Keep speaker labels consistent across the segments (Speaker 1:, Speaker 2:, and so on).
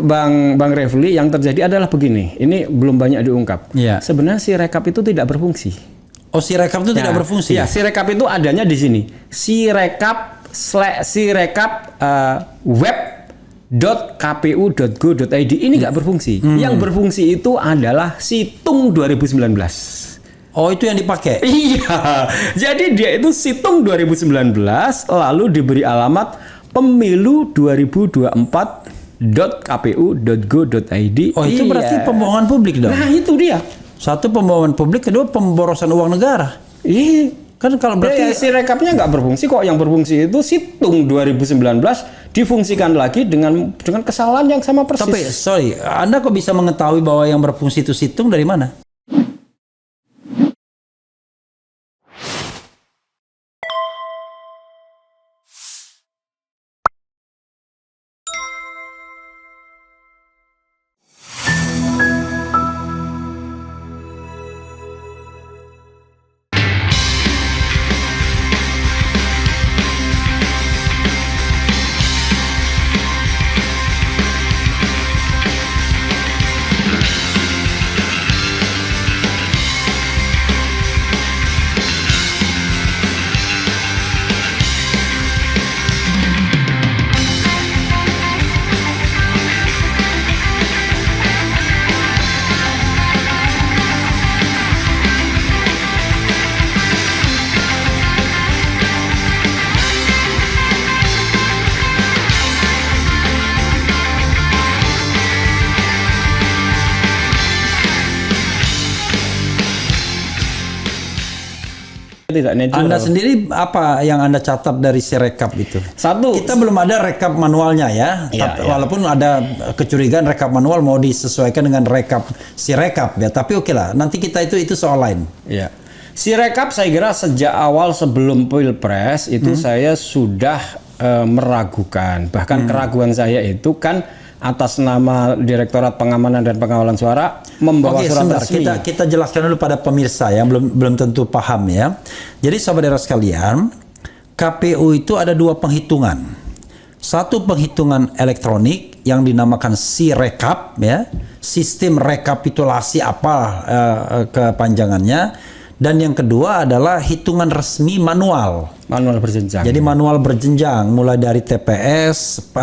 Speaker 1: Bang Refli, yang terjadi adalah begini. Ini belum banyak diungkap.
Speaker 2: Iya.
Speaker 1: Sebenarnya si rekap itu tidak berfungsi.
Speaker 2: Oh, si rekap itu tidak berfungsi?
Speaker 1: Ya, si rekap itu adanya di sini. Si rekap web.kpu.go.id ini nggak berfungsi. Yang berfungsi itu adalah Situng 2019.
Speaker 2: Oh, itu yang dipakai?
Speaker 1: Iya. Jadi dia itu Situng 2019 lalu diberi alamat pemilu2024.kpu.go.id.
Speaker 2: Oh, itu berarti pembohongan publik dong?
Speaker 1: Nah, itu dia.
Speaker 2: Satu, pembohongan publik, kedua pemborosan uang negara.
Speaker 1: Iya.
Speaker 2: Kan kalau berarti
Speaker 1: si rekapnya nggak berfungsi kok. Yang berfungsi itu Situng 2019 difungsikan lagi dengan kesalahan yang sama persis.
Speaker 2: Tapi sorry, Anda kok bisa mengetahui bahwa yang berfungsi itu situng dari mana?
Speaker 1: Tidak natural.
Speaker 2: Anda sendiri apa yang Anda catat dari si rekap itu?
Speaker 1: Satu,
Speaker 2: kita belum ada rekap manualnya ya. Walaupun ada kecurigaan rekap manual mau disesuaikan dengan rekap si rekap ya. Tapi oke lah, nanti kita itu soal lain.
Speaker 1: Ya. Si rekap saya kira sejak awal sebelum Pilpres itu saya sudah meragukan. Bahkan keraguan saya itu kan atas nama Direktorat Pengamanan dan Pengawalan Suara membawa surat resmi.
Speaker 2: Kita jelaskan dulu pada pemirsa yang belum tentu paham ya. Jadi saudara sekalian, KPU itu ada dua penghitungan. Satu penghitungan elektronik yang dinamakan Sirekap ya, sistem rekapitulasi kepanjangannya, dan yang kedua adalah hitungan resmi manual.
Speaker 1: Manual berjenjang.
Speaker 2: Jadi manual berjenjang mulai dari TPS,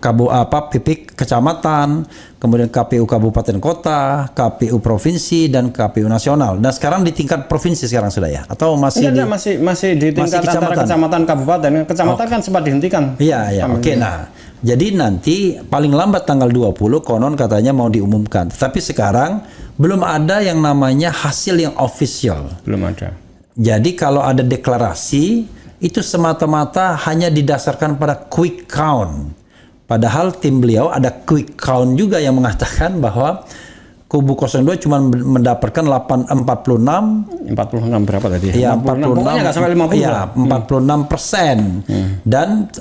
Speaker 2: PIPIK kecamatan, kemudian KPU kabupaten kota, KPU provinsi, dan KPU nasional. Dan sekarang di tingkat provinsi sekarang sudah ya? Atau masih
Speaker 1: masih di tingkat antara kecamatan kabupaten. Kecamatan kan sempat dihentikan.
Speaker 2: Iya. Oke. Nah, jadi nanti paling lambat tanggal 20 konon katanya mau diumumkan. Tapi sekarang belum ada yang namanya hasil yang official.
Speaker 1: Belum ada.
Speaker 2: Jadi kalau ada deklarasi itu semata-mata hanya didasarkan pada quick count. Padahal tim beliau ada quick count juga yang mengatakan bahwa kubu 02 cuma mendapatkan 46
Speaker 1: berapa tadi?
Speaker 2: Ya,
Speaker 1: 46. Pokoknya nggak sampai 50.
Speaker 2: Iya, 46%. Dan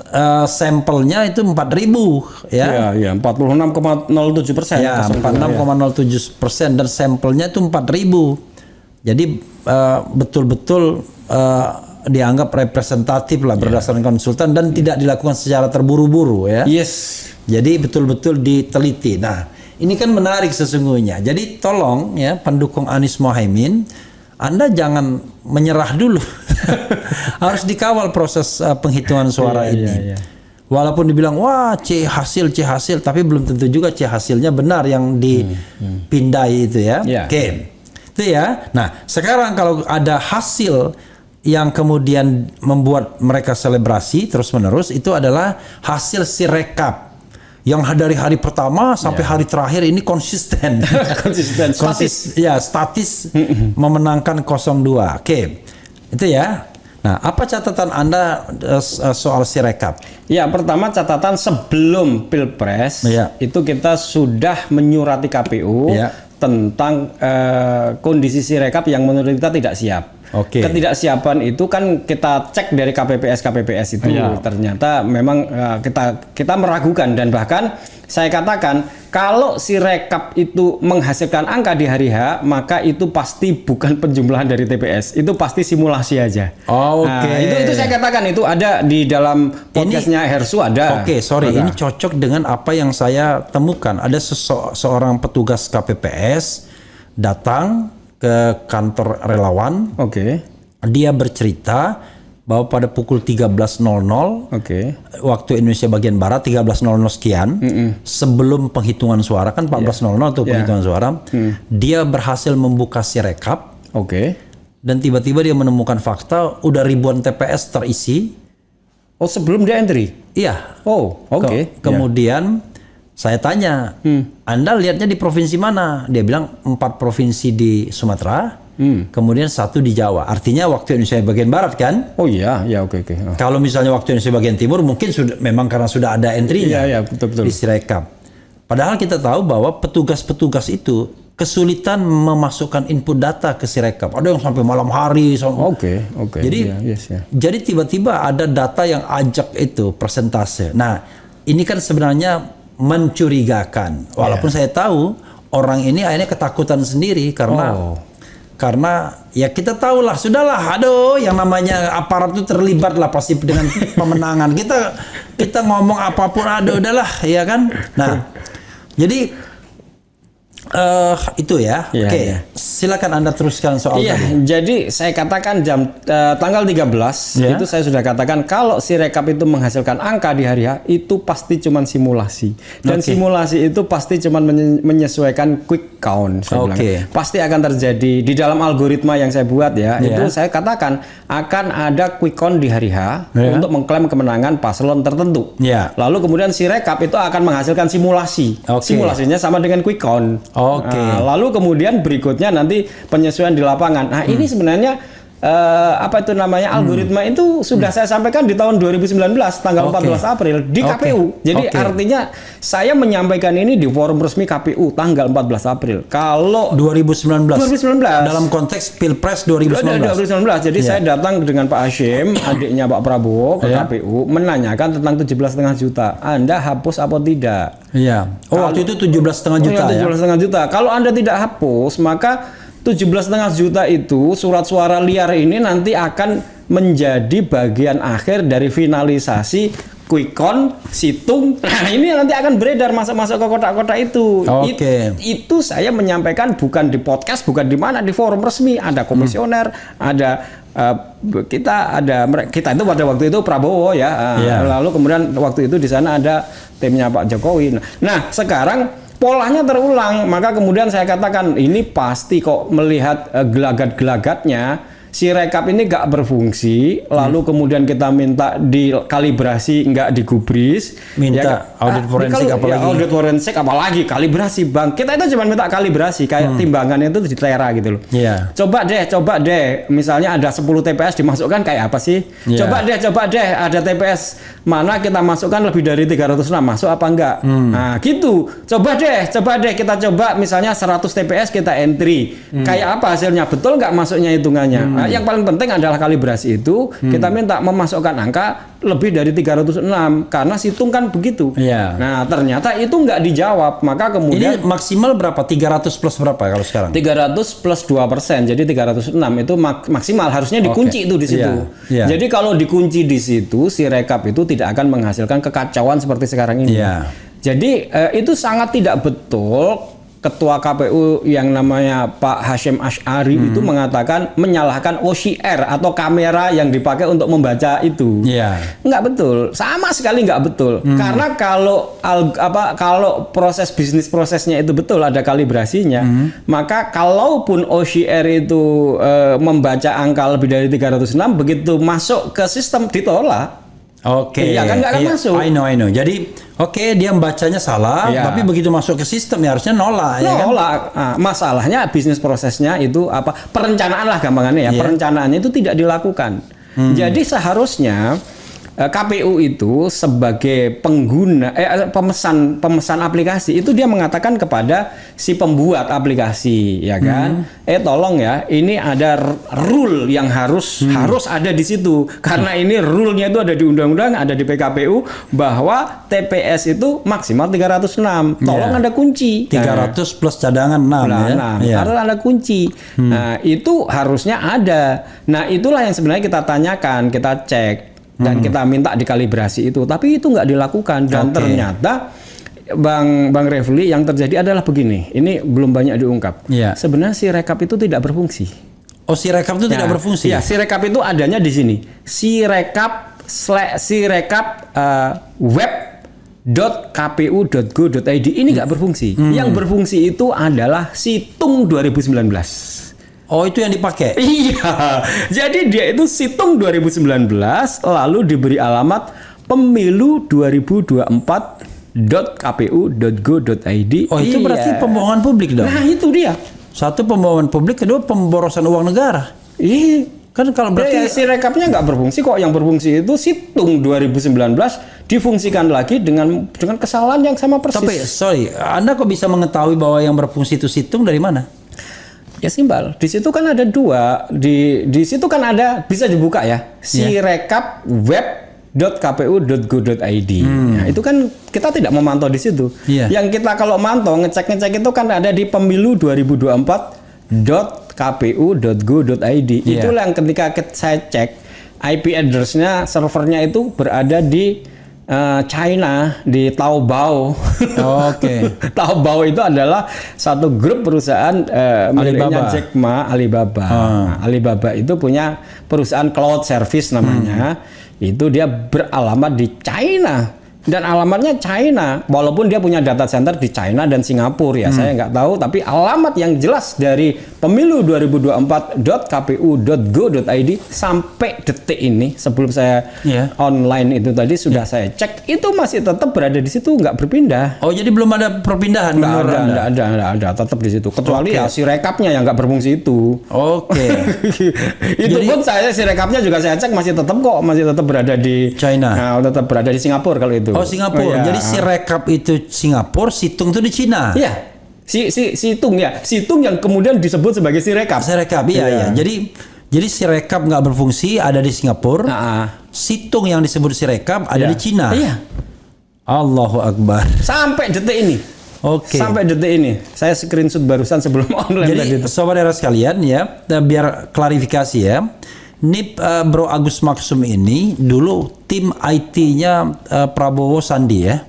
Speaker 2: sampelnya itu 4.000 ya.
Speaker 1: Iya, 46,07%.
Speaker 2: Ya, 46,07% dan sampelnya itu 4.000. Jadi betul-betul dianggap representatif lah berdasarkan konsultan dan tidak dilakukan secara terburu-buru ya.
Speaker 1: Yes.
Speaker 2: Jadi betul-betul diteliti. Nah, ini kan menarik sesungguhnya. Jadi tolong ya pendukung Anies Mohaimin, Anda jangan menyerah dulu. Harus dikawal proses penghitungan suara ini. Walaupun dibilang wah C hasil, tapi belum tentu juga C hasilnya benar yang dipindai itu ya. Oke. Itu ya. Nah, sekarang kalau ada hasil yang kemudian membuat mereka selebrasi terus-menerus itu adalah hasil Sirekap yang dari hari pertama sampai hari terakhir ini konsisten. Statis memenangkan 02. Oke. Itu ya. Nah, apa catatan Anda soal Sirekap?
Speaker 1: Ya, pertama catatan sebelum Pilpres itu kita sudah menyurati KPU tentang kondisi Sirekap yang menurut kita tidak siap. Ketidaksiapan itu kan kita cek dari KPPS itu ternyata memang kita meragukan dan bahkan saya katakan kalau si rekap itu menghasilkan angka di hari H, maka itu pasti bukan penjumlahan dari TPS, itu pasti simulasi aja.
Speaker 2: Oh, oke.
Speaker 1: Nah, itu saya katakan itu ada di dalam podcastnya Hersu ada.
Speaker 2: Oke, sorry, ini cocok dengan apa yang saya temukan. Ada seorang petugas KPPS datang ke kantor relawan.
Speaker 1: Oke.
Speaker 2: Dia bercerita bahwa pada pukul 13.00 waktu Indonesia bagian Barat 13.00 sekian sebelum penghitungan suara kan 14.00 tuh penghitungan suara, dia berhasil membuka Sirekap. Dan tiba-tiba dia menemukan fakta udah ribuan TPS terisi.
Speaker 1: Oh, sebelum dia entry?
Speaker 2: Iya.
Speaker 1: Oh, oke.
Speaker 2: Kemudian saya tanya, Anda lihatnya di provinsi mana? Dia bilang 4 provinsi di Sumatera, kemudian 1 di Jawa. Artinya waktu Indonesia bagian Barat kan?
Speaker 1: Oh iya, ya oke. Oh.
Speaker 2: Kalau misalnya waktu Indonesia bagian Timur mungkin sudah memang karena sudah ada entry-nya
Speaker 1: betul.
Speaker 2: di Sirekap. Padahal kita tahu bahwa petugas-petugas itu kesulitan memasukkan input data ke Sirekap. Ada yang sampai malam hari.
Speaker 1: Oke.
Speaker 2: Jadi tiba-tiba ada data yang ajak itu persentase. Nah, ini kan sebenarnya mencurigakan. Walaupun saya tahu orang ini akhirnya ketakutan sendiri karena ya kita tahulah, sudahlah, aduh, yang namanya aparat itu terlibat lah pasti dengan pemenangan. Kita ngomong apapun, aduh, udahlah, ya kan. Nah, jadi itu ya. Oke. Silakan Anda teruskan soal tadi.
Speaker 1: Jadi saya katakan tanggal 13 itu saya sudah katakan kalau Sirekap itu menghasilkan angka di hari H itu pasti cuman simulasi. Dan simulasi itu pasti cuman menyesuaikan quick count, saya bilang. Pasti akan terjadi di dalam algoritma yang saya buat ya. Itu saya katakan akan ada quick count di hari H untuk mengklaim kemenangan paslon tertentu. Lalu kemudian Sirekap itu akan menghasilkan simulasi. Simulasinya sama dengan quick count. Nah, lalu kemudian berikutnya nanti penyesuaian di lapangan. Nah, ini sebenarnya algoritma itu sudah saya sampaikan di tahun 2019 tanggal 14 April di KPU. Jadi artinya saya menyampaikan ini di forum resmi KPU tanggal 14 April. Kalau
Speaker 2: 2019 dalam konteks Pilpres 2019.
Speaker 1: Jadi saya datang dengan Pak Hashim, adiknya Pak Prabowo ke KPU menanyakan tentang 17,5 juta. Anda hapus apa tidak?
Speaker 2: Waktu itu 17,5 juta ya.
Speaker 1: 17,5 juta. Kalau Anda tidak hapus, maka 17,5 juta itu surat suara liar ini nanti akan menjadi bagian akhir dari finalisasi quick count, situng. Nah, ini nanti akan beredar masuk ke kotak-kotak itu. Itu saya menyampaikan bukan di podcast, bukan di mana, di forum resmi. Ada komisioner, ada kita itu pada waktu itu Prabowo ya. Lalu kemudian waktu itu di sana ada timnya Pak Jokowi. Nah, sekarang polanya terulang, maka kemudian saya katakan ini pasti kok melihat gelagat-gelagatnya Sirekap ini gak berfungsi, lalu kemudian kita minta dikalibrasi, nggak digubris,
Speaker 2: minta audit forensik apalagi.
Speaker 1: Audit forensik apalagi kalibrasi, Bang. Kita itu cuma minta kalibrasi kayak timbangannya itu ditera gitu loh. Coba deh, misalnya ada 10 TPS dimasukkan kayak apa sih? Coba deh ada TPS mana kita masukkan lebih dari 306 masuk apa enggak? Nah, gitu. Coba deh kita coba misalnya 100 TPS kita entry. Kayak apa hasilnya? Betul nggak masuknya hitungannya? Nah, yang paling penting adalah kalibrasi itu kita minta memasukkan angka lebih dari 306 karena situng kan begitu. Nah, ternyata itu nggak dijawab. Maka kemudian
Speaker 2: ini maksimal berapa? 300 plus berapa kalau sekarang?
Speaker 1: 300 plus 2%. Jadi 306 itu maksimal, harusnya dikunci itu di situ. Jadi kalau dikunci di situ, Sirekap itu tidak akan menghasilkan kekacauan seperti sekarang ini. Jadi itu sangat tidak betul. Ketua KPU yang namanya Pak Hashim Asy'ari itu mengatakan menyalahkan OCR atau kamera yang dipakai untuk membaca itu. Nggak betul, sama sekali nggak betul. Karena kalau proses bisnis prosesnya itu betul ada kalibrasinya, maka kalaupun OCR itu membaca angka lebih dari 306 begitu masuk ke sistem ditolak. Ya kan nggak akan masuk.
Speaker 2: I know. Jadi dia membacanya salah, tapi begitu masuk ke sistem ya harusnya nolak.
Speaker 1: Nah, masalahnya bisnis prosesnya itu apa? Perencanaan lah gampangannya ya. Perencanaannya itu tidak dilakukan. Jadi seharusnya KPU itu sebagai pengguna pemesan aplikasi itu dia mengatakan kepada si pembuat aplikasi, ya kan, tolong ya, ini ada rule yang harus ada di situ karena ini rule-nya itu ada di undang-undang, ada di PKPU bahwa TPS itu maksimal 306. Tolong ada kunci.
Speaker 2: 300 plus cadangan 6 ya.
Speaker 1: Harus ada kunci. Nah, itu harusnya ada. Nah, itulah yang sebenarnya kita tanyakan, kita cek. Dan kita minta dikalibrasi itu, tapi itu nggak dilakukan dan ternyata Bang Refli yang terjadi adalah begini, ini belum banyak diungkap. Sebenarnya si rekap itu tidak berfungsi.
Speaker 2: Oh, si rekap itu tidak berfungsi?
Speaker 1: Ya, si rekap itu adanya di sini. Si rekap web.kpu.go.id ini nggak berfungsi. Yang berfungsi itu adalah Situng 2019.
Speaker 2: Oh, itu yang dipakai?
Speaker 1: Iya. Jadi dia itu Situng 2019 lalu diberi alamat pemilu 2024.kpu.go.id.
Speaker 2: Oh, itu berarti pembohongan publik dong?
Speaker 1: Nah, itu dia.
Speaker 2: Satu, pembohongan publik, kedua pemborosan uang negara.
Speaker 1: Iya.
Speaker 2: Kan kalau berarti
Speaker 1: si rekapnya nggak berfungsi kok, yang berfungsi itu Situng 2019 difungsikan lagi dengan kesalahan yang sama persis.
Speaker 2: Tapi sorry, Anda kok bisa mengetahui bahwa yang berfungsi itu Situng dari mana?
Speaker 1: Ya simpel, di situ kan ada dua, di situ kan ada, bisa dibuka ya, rekap web.kpu.go.id. Nah, itu kan kita tidak memantau di situ. Yang kita kalau mantau ngecek itu kan ada di pemilu 2024.kpu.go.id. Itulah yang ketika saya cek IP address-nya, servernya itu berada di China, di Taobao.
Speaker 2: Oke.
Speaker 1: Taobao itu adalah satu grup perusahaan miliknya Jack Ma, Alibaba. Nah, Alibaba itu punya perusahaan cloud service namanya. Itu dia beralamat di China. Dan alamatnya China, walaupun dia punya data center di China dan Singapura ya, saya nggak tahu, tapi alamat yang jelas dari pemilu 2024.kpu.go.id sampai detik ini sebelum saya online itu tadi sudah saya cek, itu masih tetap berada di situ, nggak berpindah.
Speaker 2: Oh, jadi belum ada perpindahan?
Speaker 1: Nggak ada, tetap di situ. Kecuali ya si rekapnya yang nggak berfungsi itu.
Speaker 2: Oke.
Speaker 1: Itu jadi, pun saya si rekapnya juga saya cek masih tetap berada di
Speaker 2: China.
Speaker 1: Nah, tetap berada di Singapura kalau itu.
Speaker 2: Oh, Singapura. Jadi si rekap itu Singapura, Situng itu di Cina.
Speaker 1: Iya. Situng yang kemudian disebut sebagai si rekap.
Speaker 2: Si rekap, iya. Jadi si rekap nggak berfungsi, ada di Singapura. Situng yang disebut si rekap ada di Cina.
Speaker 1: Iya.
Speaker 2: Allahu Akbar.
Speaker 1: Sampai detik ini.
Speaker 2: Oke.
Speaker 1: Sampai detik ini. Saya screenshot barusan sebelum online.
Speaker 2: Jadi sobat era sekalian ya, biar klarifikasi ya. Ini Bro Agus Maksum ini dulu tim IT-nya Prabowo Sandi ya.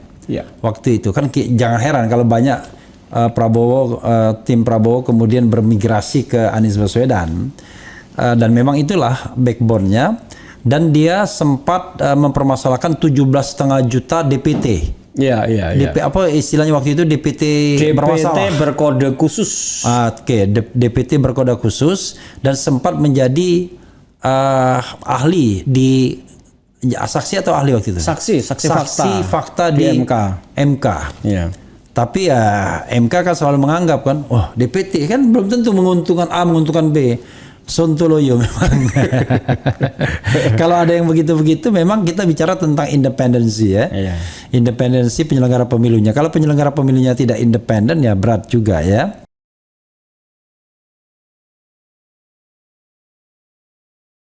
Speaker 2: Waktu itu kan jangan heran kalau banyak tim Prabowo kemudian bermigrasi ke Anies Baswedan. Dan memang itulah backbone-nya. Dan dia sempat mempermasalahkan 17,5 juta DPT.
Speaker 1: Iya.
Speaker 2: Apa istilahnya waktu itu DPT bermasalah?
Speaker 1: DPT berkode khusus.
Speaker 2: Oke, DPT berkode khusus dan sempat menjadi ahli di saksi atau ahli waktu itu?
Speaker 1: Saksi
Speaker 2: fakta di MK.
Speaker 1: Iya.
Speaker 2: Tapi ya MK kan selalu menganggap kan, DPT kan belum tentu menguntungkan A, menguntungkan B. Sontoloyo memang. Kalau ada yang begitu-begitu, memang kita bicara tentang independensi ya. Independensi penyelenggara pemilunya. Kalau penyelenggara pemilunya tidak independen ya berat juga ya.